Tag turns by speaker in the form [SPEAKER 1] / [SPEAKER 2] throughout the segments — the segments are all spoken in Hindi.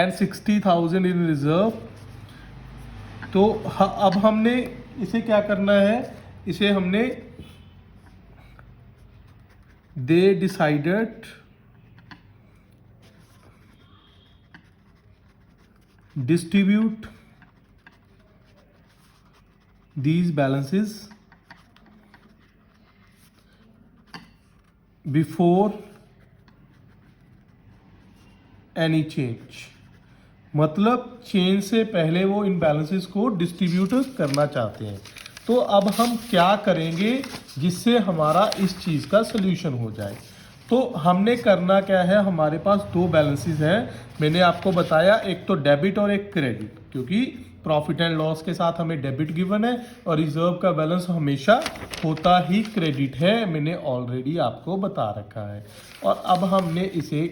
[SPEAKER 1] And 60,000 in reserve. तो अब हमने इसे क्या करना है, इसे हमने they decided distribute these balances before any change। मतलब चेंज से पहले वो इन बैलेंसेस को डिस्ट्रीब्यूट करना चाहते हैं। तो अब हम क्या करेंगे जिससे हमारा इस चीज़ का सोल्यूशन हो जाए। तो हमने करना क्या है, हमारे पास दो बैलेंसेस हैं, मैंने आपको बताया, एक तो डेबिट और एक क्रेडिट, क्योंकि प्रॉफिट एंड लॉस के साथ हमें डेबिट गिवन है और रिजर्व का बैलेंस हमेशा होता ही क्रेडिट है, मैंने ऑलरेडी आपको बता रखा है। और अब हमने इसे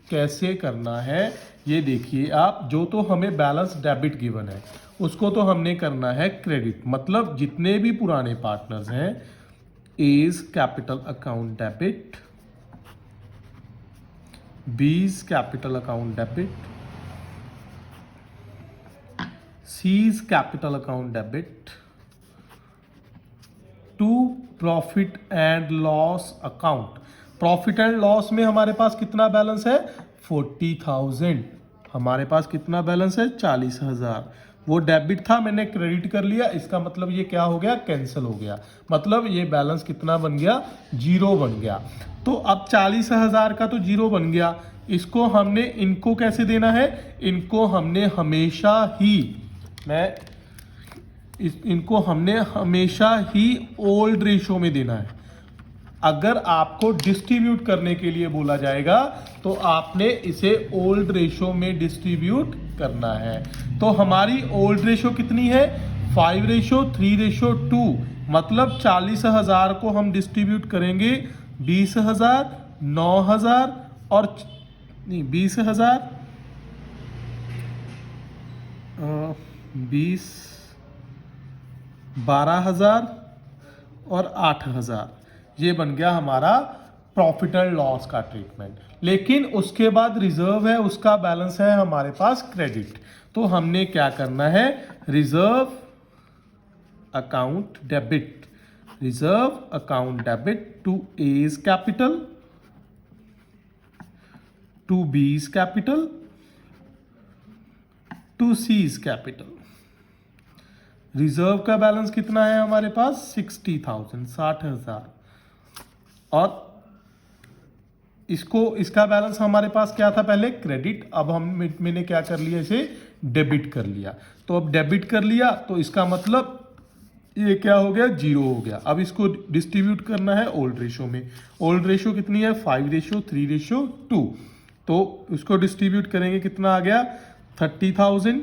[SPEAKER 1] कैसे करना है ये देखिए आप। जो तो हमें बैलेंस डेबिट गिवन है उसको तो हमने करना है क्रेडिट, मतलब जितने भी पुराने पार्टनर्स हैं, A's capital account debit, B's capital account debit, C's capital account debit, to profit and loss account. Profit and loss में हमारे पास कितना बैलेंस है, 40,000। हमारे पास कितना बैलेंस है, 40,000। वो डेबिट था, मैंने क्रेडिट कर लिया, इसका मतलब ये क्या हो गया, कैंसिल हो गया। मतलब ये बैलेंस कितना बन गया, 0 बन गया। तो अब 40,000 का तो 0 बन गया, इसको हमने इनको कैसे देना है, इनको हमने हमेशा ही इनको हमने हमेशा ही ओल्ड रेशो में देना है। अगर आपको डिस्ट्रीब्यूट करने के लिए बोला जाएगा तो आपने इसे ओल्ड रेशो में डिस्ट्रीब्यूट करना है। तो हमारी ओल्ड रेशो कितनी है, 5:3:2। मतलब 40,000 को हम डिस्ट्रीब्यूट करेंगे 20,000, 9,000 और 20,000, 12,000 और 8,000। ये बन गया हमारा प्रॉफिट एंड लॉस का ट्रीटमेंट। लेकिन उसके बाद रिजर्व है, उसका बैलेंस है हमारे पास क्रेडिट। तो हमने क्या करना है, reserve account debit, reserve account debit to A's capital, to B's capital, to C's capital. रिजर्व का बैलेंस कितना है हमारे पास, 60,000, 60,000। और इसका बैलेंस हमारे पास क्या था पहले, क्रेडिट। अब मैंने क्या कर लिया, इसे डेबिट कर लिया। तो अब डेबिट कर लिया तो इसका मतलब ये क्या हो गया, 0 हो गया। अब इसको डिस्ट्रीब्यूट करना है ओल्ड रेशो में। ओल्ड रेशो कितनी है, 5:3:2। तो इसको डिस्ट्रीब्यूट करेंगे, कितना आ गया, 30,000,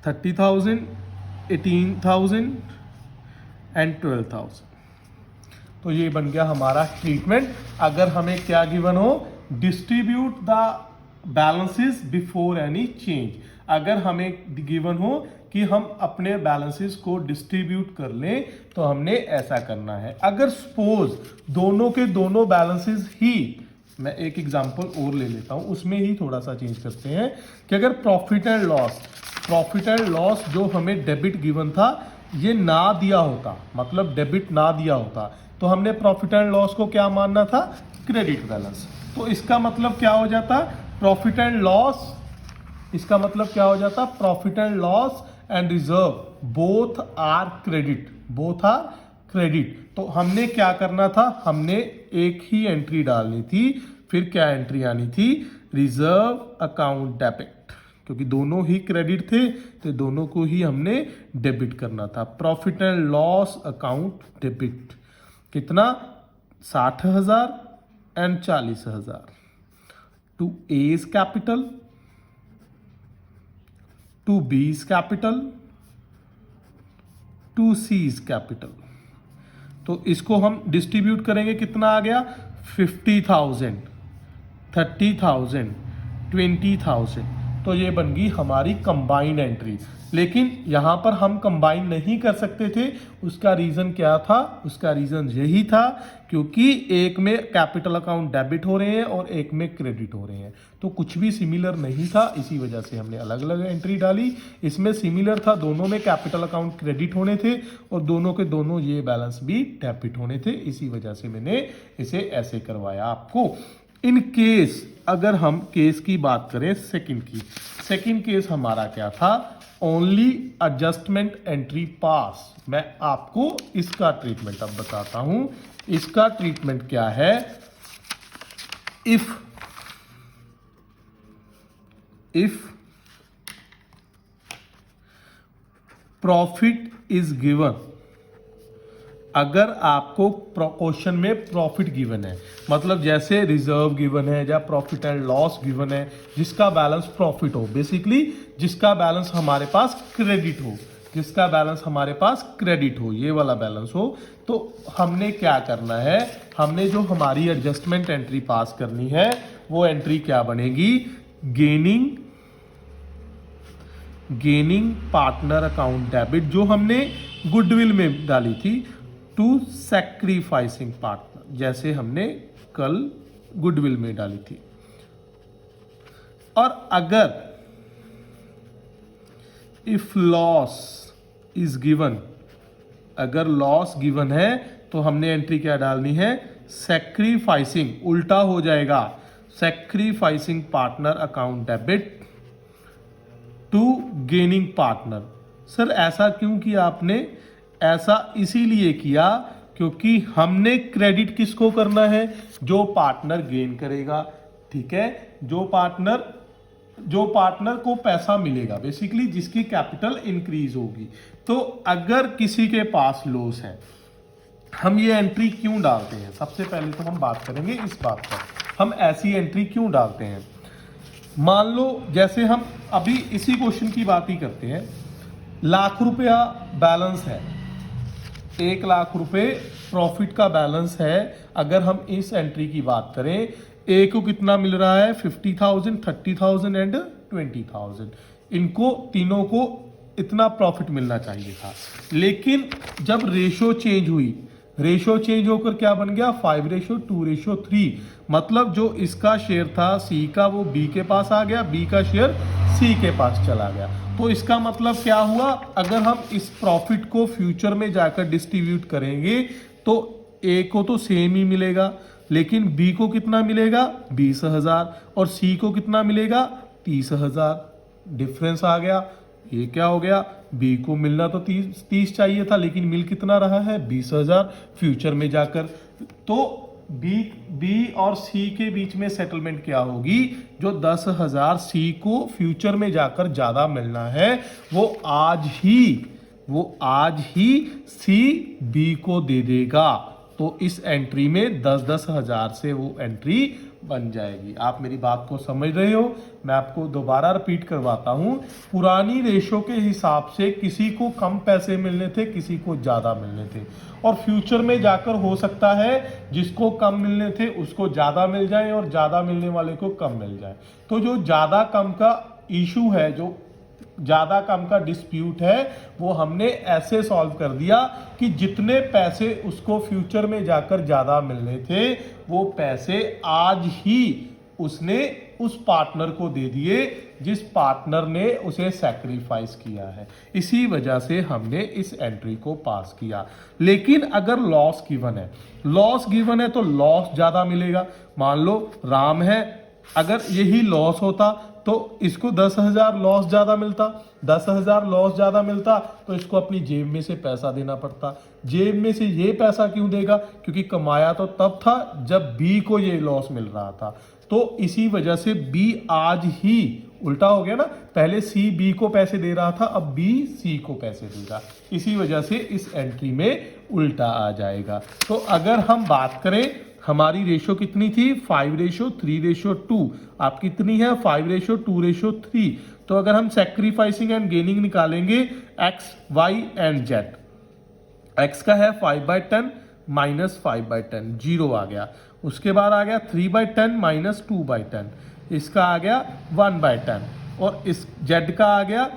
[SPEAKER 1] 18,000 एंड 12,000। तो ये बन गया हमारा ट्रीटमेंट। अगर हमें क्या गिवन हो, distribute the balances before any change. अगर हमें गिवन हो कि हम अपने बैलेंसेस को डिस्ट्रीब्यूट कर लें तो हमने ऐसा करना है। अगर सपोज दोनों के दोनों बैलेंसेस ही, मैं एक एग्जांपल और ले लेता हूं, उसमें ही थोड़ा सा चेंज करते हैं कि अगर प्रॉफिट एंड लॉस जो हमें डेबिट गिवन था ये ना दिया होता, मतलब डेबिट ना दिया होता, तो हमने प्रॉफिट एंड लॉस को क्या मानना था, क्रेडिट बैलेंस। तो इसका मतलब क्या हो जाता, प्रॉफिट एंड लॉस, इसका मतलब क्या हो जाता, profit and loss and reserve both are credit, both are credit. तो हमने क्या करना था, हमने एक ही एंट्री डालनी थी। फिर क्या एंट्री आनी थी, रिजर्व अकाउंट डेबिट, क्योंकि दोनों ही क्रेडिट थे तो दोनों को ही हमने डेबिट करना था। Profit and loss account debit कितना, 60,000 and 40,000 to A's capital, to B's capital, to C's capital. तो इसको हम डिस्ट्रीब्यूट करेंगे, कितना आ गया, 50,000, 30,000, 20,000। तो ये बन गई हमारी कंबाइंड एंट्री। लेकिन यहाँ पर हम कंबाइन नहीं कर सकते थे। उसका रीज़न क्या था? उसका रीज़न यही था क्योंकि एक में कैपिटल अकाउंट डेबिट हो रहे हैं और एक में क्रेडिट हो रहे हैं, तो कुछ भी सिमिलर नहीं था, इसी वजह से हमने अलग अलग एंट्री डाली। इसमें सिमिलर था, दोनों में कैपिटल अकाउंट क्रेडिट होने थे और दोनों के दोनों ये बैलेंस भी डेबिट होने थे, इसी वजह से मैंने इसे ऐसे करवाया आपको। इन केस अगर हम केस की बात करें सेकंड केस हमारा क्या था? ओनली एडजस्टमेंट एंट्री पास। मैं आपको इसका ट्रीटमेंट अब बताता हूं। इसका ट्रीटमेंट क्या है? इफ प्रॉफिट इज गिवन, अगर आपको क्वेश्चन में प्रॉफिट गिवन है, मतलब जैसे रिजर्व गिवन है या प्रॉफिट एंड लॉस गिवन है, जिसका बैलेंस प्रॉफिट हो, बेसिकली जिसका बैलेंस हमारे पास क्रेडिट हो, जिसका बैलेंस हमारे पास क्रेडिट हो, ये वाला बैलेंस हो, तो हमने क्या करना है? हमने जो हमारी एडजस्टमेंट एंट्री पास करनी है वो एंट्री क्या बनेगी? गेनिंग पार्टनर अकाउंट डेबिट, जो हमने गुडविल में डाली थी, टू सैक्रिफाइसिंग पार्टनर, जैसे हमने कल गुडविल में डाली थी। और अगर इफ लॉस इज गिवन, अगर लॉस गिवन है तो हमने एंट्री क्या डालनी है? सैक्रिफाइसिंग, उल्टा हो जाएगा, sacrificing partner account debit to gaining partner. Sir ऐसा क्यों किया आपने? ऐसा इसीलिए किया क्योंकि हमने क्रेडिट किसको करना है? जो पार्टनर गेन करेगा, ठीक है, जो पार्टनर को पैसा मिलेगा, बेसिकली जिसकी कैपिटल इंक्रीज होगी। तो अगर किसी के पास लॉस है, हम ये एंट्री क्यों डालते हैं? सबसे पहले तो हम बात करेंगे इस बात पर, हम ऐसी एंट्री क्यों डालते हैं। मान लो जैसे हम अभी इसी क्वेश्चन की बात ही करते हैं, लाख रुपया बैलेंस है, 1 लाख रुपए प्रॉफिट का बैलेंस है। अगर हम इस एंट्री की बात करें, ए को कितना मिल रहा है? 50,000, 30,000 एंड 20,000। इनको तीनों को इतना प्रॉफिट मिलना चाहिए था, लेकिन जब रेशो चेंज हुई, रेशो चेंज होकर क्या बन गया? 5:2:3। मतलब जो इसका शेयर था सी का, वो बी के पास आ गया, बी का शेयर सी के पास चला गया। तो इसका मतलब क्या हुआ? अगर हम इस प्रॉफिट को फ्यूचर में जाकर डिस्ट्रीब्यूट करेंगे तो ए को तो सेम ही मिलेगा, लेकिन बी को कितना मिलेगा? 20,000, और सी को कितना मिलेगा? 30,000। डिफरेंस आ गया। ये क्या हो गया? बी को मिलना तो 30 चाहिए था, लेकिन मिल कितना रहा है? 20,000 फ्यूचर में जाकर। तो बी और सी के बीच में सेटलमेंट क्या होगी? जो 10,000 सी को फ्यूचर में जाकर ज्यादा मिलना है, वो आज ही सी बी को दे देगा। तो इस एंट्री में 10-10 हजार से वो एंट्री बन जाएगी। आप मेरी बात को समझ रहे हो? मैं आपको दोबारा रिपीट करवाता हूं। पुरानी रेशो के हिसाब से किसी को कम पैसे मिलने थे, किसी को ज्यादा मिलने थे, और फ्यूचर में जाकर हो सकता है जिसको कम मिलने थे उसको ज्यादा मिल जाए और ज्यादा मिलने वाले को कम मिल जाए। तो जो ज्यादा कम का इशू है, जो ज्यादा कम का डिस्प्यूट है, वो हमने ऐसे सॉल्व कर दिया कि जितने पैसे उसको फ्यूचर में जाकर ज्यादा मिलने थे, वो पैसे आज ही उसने उस पार्टनर को दे दिए जिस पार्टनर ने उसे सैक्रिफाइस किया है। इसी वजह से हमने इस एंट्री को पास किया। लेकिन अगर लॉस गिवन है तो लॉस ज्यादा मिलेगा। मान लो राम है, अगर यही लॉस होता तो इसको 10,000 लॉस ज्यादा मिलता, 10,000 लॉस ज्यादा मिलता तो इसको अपनी जेब में से पैसा देना पड़ता। जेब में से ये पैसा क्यों देगा? क्योंकि कमाया तो तब था जब बी को ये लॉस मिल रहा था। तो इसी वजह से बी आज ही उल्टा हो गया ना, पहले सी बी को पैसे दे रहा था, अब बी सी को पैसे देगा। इसी वजह से इस एंट्री में उल्टा आ जाएगा। तो अगर हम बात करें, हमारी रेशो कितनी थी? 5:3:2। आप कितनी है? 5:2:3। तो अगर हम सैक्रिफाइसिंग एंड गेनिंग निकालेंगे, X Y and Z, X का है 5/10 माइनस 5/10, 0 आ गया। उसके बाद आ गया 3/10 माइनस 2/10, इसका आ गया 1/10, और इस जेड का आ गया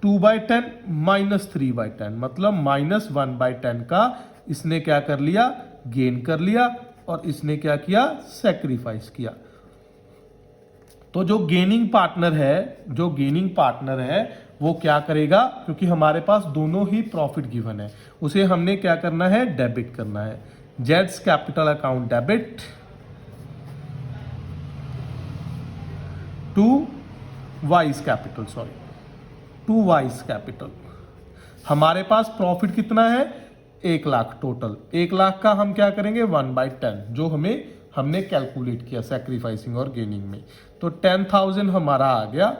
[SPEAKER 1] 2/10 माइनस 3/10, मतलब -1/10 का इसने क्या कर लिया, गेन कर लिया, और इसने क्या किया, सेक्रीफाइस किया। तो जो गेनिंग पार्टनर है वो क्या करेगा, क्योंकि हमारे पास दोनों ही प्रॉफिट गिवन है, उसे हमने क्या करना है, डेबिट करना है। जेड्स capital account debit to Y's capital. हमारे पास प्रॉफिट कितना है, 1 लाख टोटल। 1 लाख का हम क्या करेंगे, 1/10, जो हमने कैलकुलेट किया सैक्रिफाइसिंग और गेनिंग में। तो 10,000 हमारा आ गया,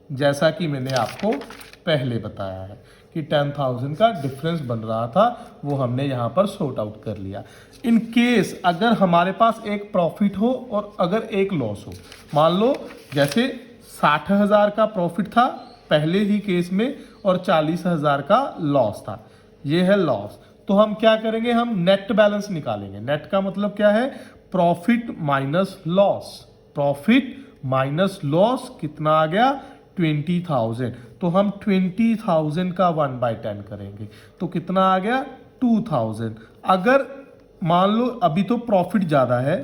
[SPEAKER 1] जैसा कि मैंने आपको पहले बताया है कि 10,000 का डिफरेंस बन रहा था, वो हमने यहां पर सॉर्ट आउट कर लिया। इन केस अगर हमारे पास एक प्रॉफिट हो और अगर एक लॉस हो, मान लो जैसे 60,000 का प्रॉफिट था पहले ही केस में और 40,000 का लॉस था, ये है लॉस। तो हम क्या करेंगे, हम नेट बैलेंस निकालेंगे। नेट का मतलब क्या है, प्रॉफिट माइनस लॉस कितना आ गया, 20,000। तो हम 20,000 का 1/10 करेंगे तो कितना आ गया, 2,000। अगर मान लो अभी तो प्रॉफिट ज्यादा है,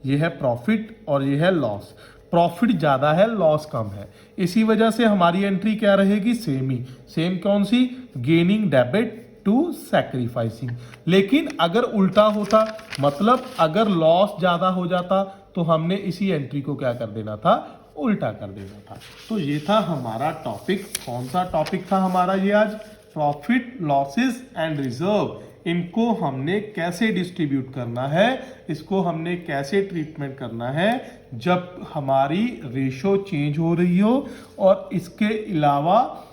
[SPEAKER 1] ये है प्रॉफिट और ये है लॉस, प्रॉफिट ज्यादा है लॉस कम है, इसी वजह से हमारी एंट्री क्या रहेगी, सेम कौन सी, गेनिंग डेबिट टू सैक्रिफाइसिंग। लेकिन अगर उल्टा होता, मतलब अगर लॉस ज्यादा हो जाता, तो हमने इसी एंट्री को क्या कर देना था, उल्टा कर देना था। तो ये था हमारा टॉपिक। कौन सा टॉपिक था हमारा ये आज, प्रॉफिट, लॉसेस एंड रिजर्व। इनको हमने कैसे डिस्ट्रीब्यूट करना है, इसको हमने कैसे ट्रीटमेंट करना है जब हमारी रेशो चेंज हो रही हो, और इसके अलावा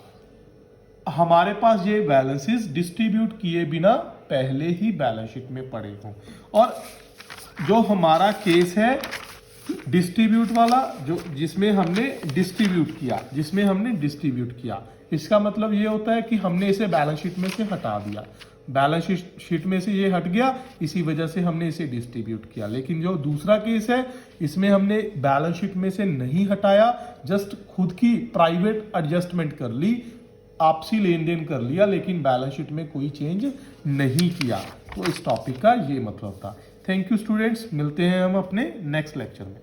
[SPEAKER 1] हमारे पास ये बैलेंसेस डिस्ट्रीब्यूट किए बिना पहले ही बैलेंस शीट में पड़े हों। और जो हमारा केस है डिस्ट्रीब्यूट वाला, जिसमें हमने डिस्ट्रीब्यूट किया, इसका मतलब ये होता है कि हमने इसे बैलेंस शीट में से हटा दिया, बैलेंस शीट में से ये हट गया, इसी वजह से हमने इसे डिस्ट्रीब्यूट किया। लेकिन जो दूसरा केस है, इसमें हमने बैलेंस शीट में से नहीं हटाया, जस्ट खुद की प्राइवेट एडजस्टमेंट कर ली, आपसी लेन देन कर लिया, लेकिन बैलेंस शीट में कोई चेंज नहीं किया। तो इस टॉपिक का ये मतलब था। थैंक यू स्टूडेंट्स, मिलते हैं हम अपने नेक्स्ट लेक्चर में।